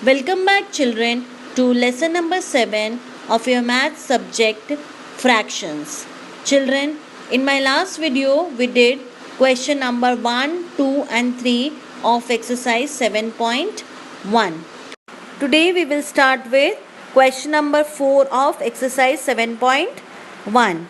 Welcome back, children, to lesson number 7 of your math subject fractions. Children, in my last video, we did question number 1, 2, and 3 of exercise 7.1. Today, we will start with question number 4 of exercise 7.1.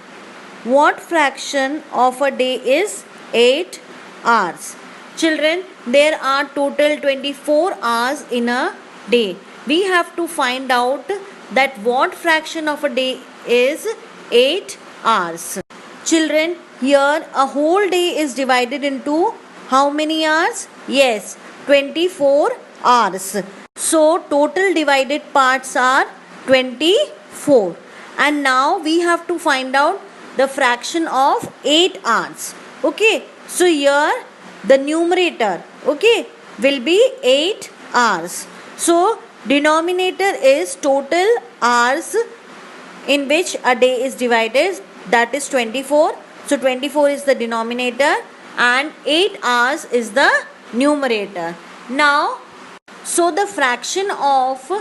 What fraction of a day is 8 hours? Children, there are total 24 hours in a day. We have to find out that what fraction of a day is 8 hours. Children, here a whole day is divided into how many hours? Yes, 24 hours. So total divided parts are 24. And now we have to find out the fraction of 8 hours. Okay, so here the numerator, okay, will be 8 hours. So denominator is total hours in which a day is divided, that is 24. So 24 is the denominator and 8 hours is the numerator. Now, so the fraction of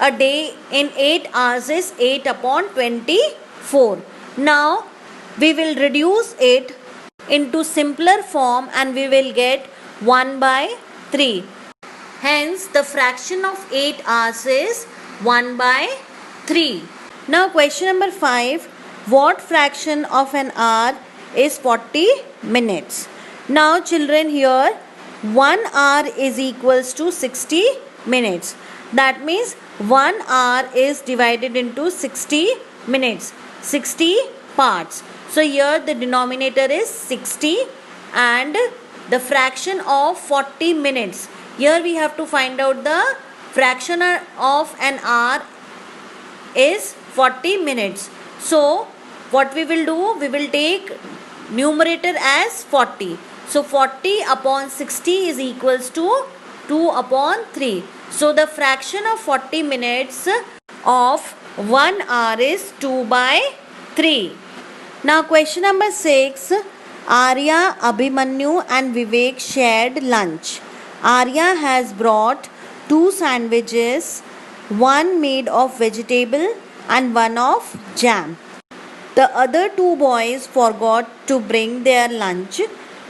a day in 8 hours is 8 upon 24. Now we will reduce it into simpler form and we will get 1 by 3. Hence the fraction of 8 hours is 1 by 3. Now question number 5. What fraction of an hour is 40 minutes? Now children, here 1 hour is equals to 60 minutes. That means 1 hour is divided into 60 minutes, 60 parts. So here the denominator is 60 and the fraction of 40 minutes. Here we have to find out the fraction of an hour is 40 minutes. So what we will do, we will take numerator as 40. So 40 upon 60 is equals to 2 upon 3. So the fraction of 40 minutes of 1 hour is 2 by 3. Now question number 6. Arya, Abhimanyu and Vivek shared lunch. Arya has brought 2 sandwiches, one made of vegetable and one of jam. The other 2 boys forgot to bring their lunch.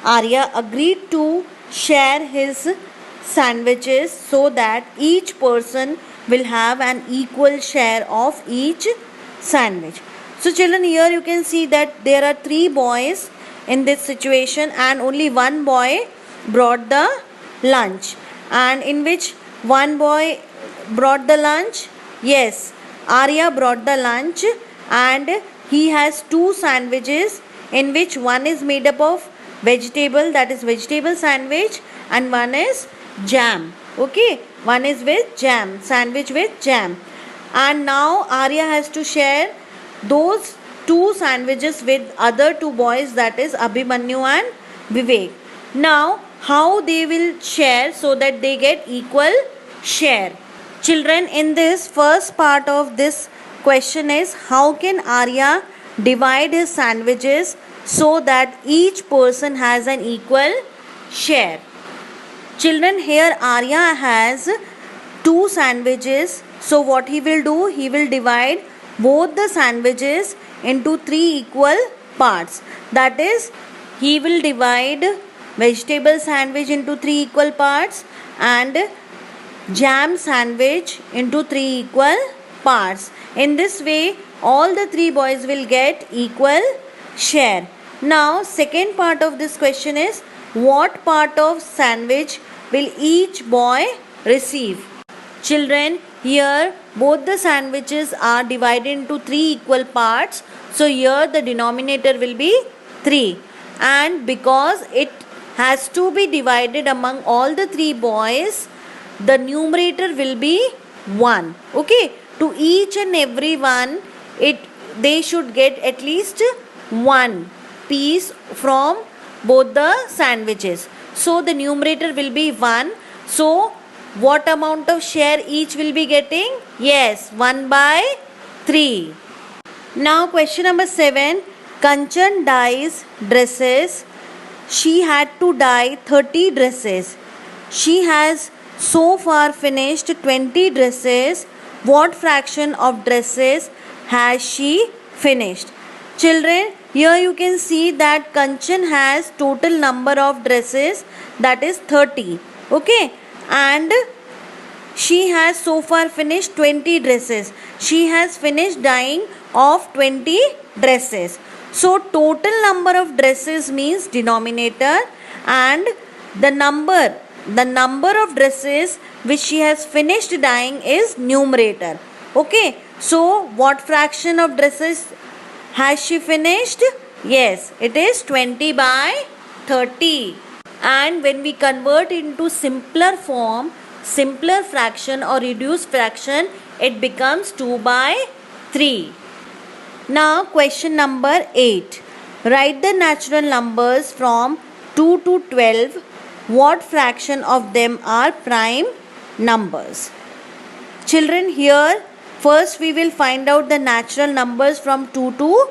Arya agreed to share his sandwiches so that each person will have an equal share of each sandwich. So children, here you can see that there are 3 boys in this situation and only one boy brought the lunch. And in which one boy brought the lunch? Yes, Arya brought the lunch and he has 2 sandwiches in which one is made up of vegetable, that is vegetable sandwich, and one is jam. Okay, one is with jam, sandwich with jam. And now Arya has to share those 2 sandwiches with other 2 boys, that is Abhimanyu and Vivek. Now how they will share so that they get equal share? Children, in this first part of this question is how can Arya divide his sandwiches so that each person has an equal share? Children, here Arya has 2 sandwiches. So what he will do? He will divide both the sandwiches into 3 equal parts. That is, he will divide vegetable sandwich into 3 equal parts and jam sandwich into 3 equal parts. In this way, all the 3 boys will get equal share. Now, second part of this question is what part of sandwich will each boy receive? Children, here both the sandwiches are divided into 3 equal parts. So here the denominator will be 3. And because it has to be divided among all the 3 boys, the numerator will be 1. Okay, to each and every one, they should get at least 1 piece from both the sandwiches. So the numerator will be 1. So what amount of share each will be getting? Yes, 1 by 3. Now question number 7. Kanchan dyes dresses. She had to dye 30 dresses. She has so far finished 20 dresses. What fraction of dresses has she finished? Children, here you can see that Kanchan has total number of dresses, that is 30. Okay, and she has so far finished 20 dresses. She has finished dyeing of 20 dresses. So total number of dresses means denominator, and the number of dresses which she has finished dyeing is numerator. Okay, so what fraction of dresses has she finished? Yes, it is 20 by 30. And when we convert into simpler form, simpler fraction or reduced fraction, it becomes 2 by 3. Now question number 8. Write the natural numbers from 2 to 12. What fraction of them are prime numbers? Children, here first we will find out the natural numbers from 2 to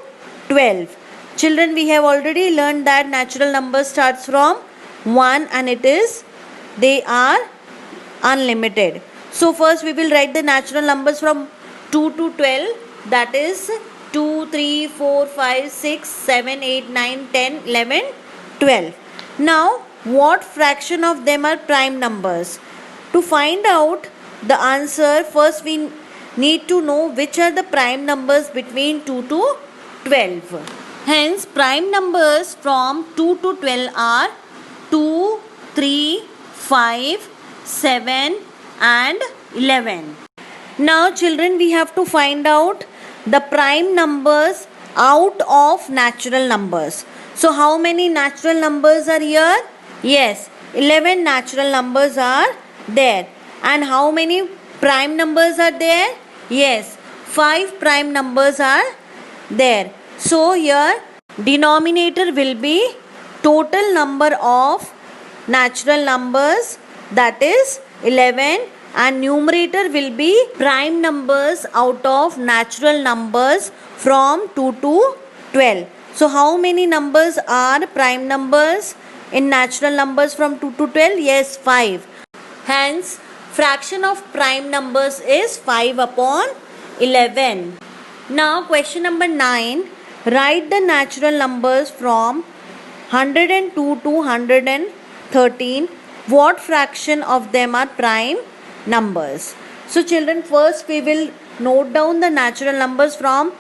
12. Children, we have already learned that natural number starts from 1 and they are unlimited. So first we will write the natural numbers from 2 to 12, that is 2, 3, 4, 5, 6, 7, 8, 9, 10, 11, 12. Now what fraction of them are prime numbers? To find out the answer, first we need to know which are the prime numbers between 2 to 12. Hence prime numbers from 2 to 12 are 2, 3, 5, 7 and 11. Now children, we have to find out the prime numbers out of natural numbers. So how many natural numbers are here? Yes, 11 natural numbers are there. And how many prime numbers are there? Yes, 5 prime numbers are there. So here denominator will be total number of natural numbers, that is 11, and numerator will be prime numbers out of natural numbers from 2 to 12. So how many numbers are prime numbers in natural numbers from 2 to 12? Yes, 5. Hence fraction of prime numbers is 5 upon 11. Now question number 9. Write the natural numbers from 102 to 113. What fraction of them are prime numbers? So children, first we will note down the natural numbers from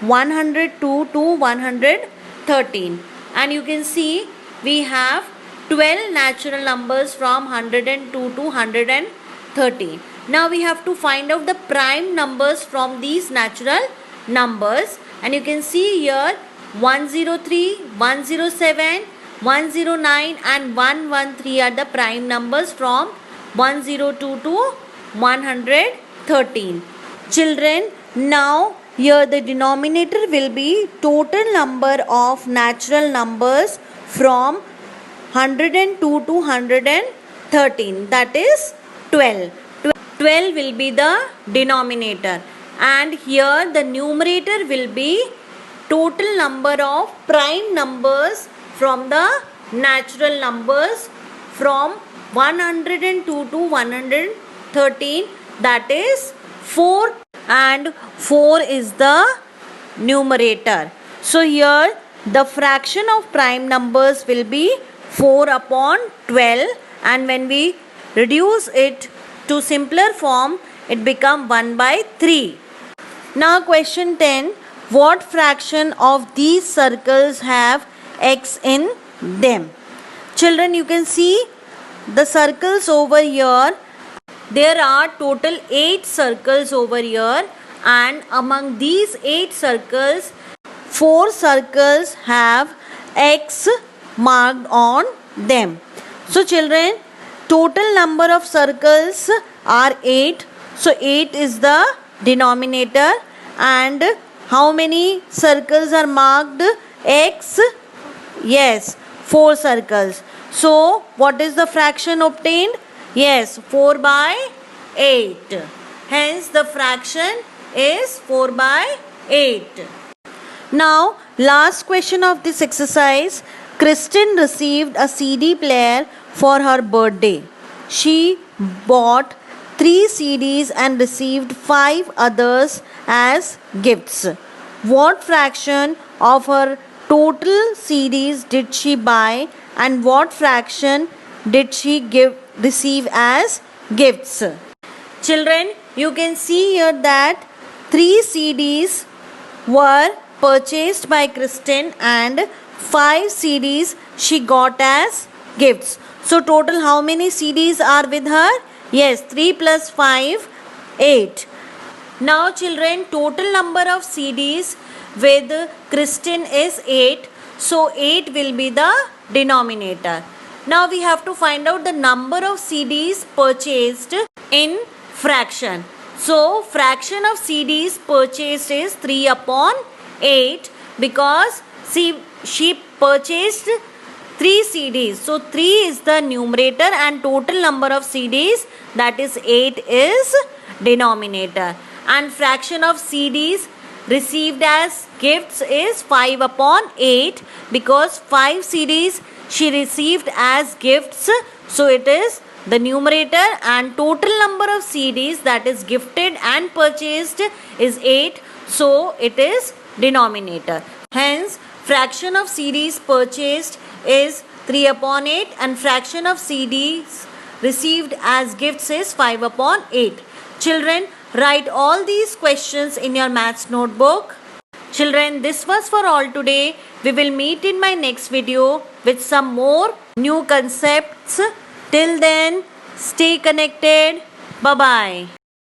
102 to 113. And you can see we have 12 natural numbers from 102 to 113. Now we have to find out the prime numbers from these natural numbers. And you can see here 103, 107, 109 and 113 are the prime numbers from 102 to 113. Children, now here the denominator will be total number of natural numbers from 102 to 113, that is 12. 12 will be the denominator, and here the numerator will be total number of prime numbers from the natural numbers from 102 to 113, that is 4, and 4 is the numerator. So here the fraction of prime numbers will be 4 upon 12, and when we reduce it to simpler form, it becomes 1 by 3. Now question 10. What fraction of these circles have x in them? Children, you can see the circles over here. There are total 8 circles over here, and among these 8 circles, 4 circles have x marked on them. So children, total number of circles are 8. So 8 is the denominator, and how many circles are marked x? Yes, 4 circles. So what is the fraction obtained? Yes, 4 by 8. Hence the fraction is 4 by 8. Now last question of this exercise. Kristen received a CD player for her birthday. She bought 3 CDs and received 5 others as gifts. What fraction of her total CDs did she buy and what fraction did she receive as gifts? Children, you can see here that 3 CDs were purchased by Kristen and 5 CDs she got as gifts. So total how many CDs are with her? Yes, 3 plus 5, 8. Now children, total number of CDs with Kristen is 8. So 8 will be the denominator. Now we have to find out the number of CDs purchased in fraction. So fraction of CDs purchased is 3 upon 8 because she purchased 3 CDs. So 3 is the numerator and total number of CDs, that is 8, is denominator. And fraction of CDs received as gifts is 5 upon 8 because 5 CDs she received as gifts. So it is the numerator and total number of CDs that is gifted and purchased is 8. So it is denominator. Hence fraction of CDs purchased is 3 upon 8 and fraction of CDs received as gifts is 5 upon 8. Children, write all these questions in your maths notebook. Children, this was for all today. We will meet in my next video with some more new concepts. Till then, stay connected. Bye-bye.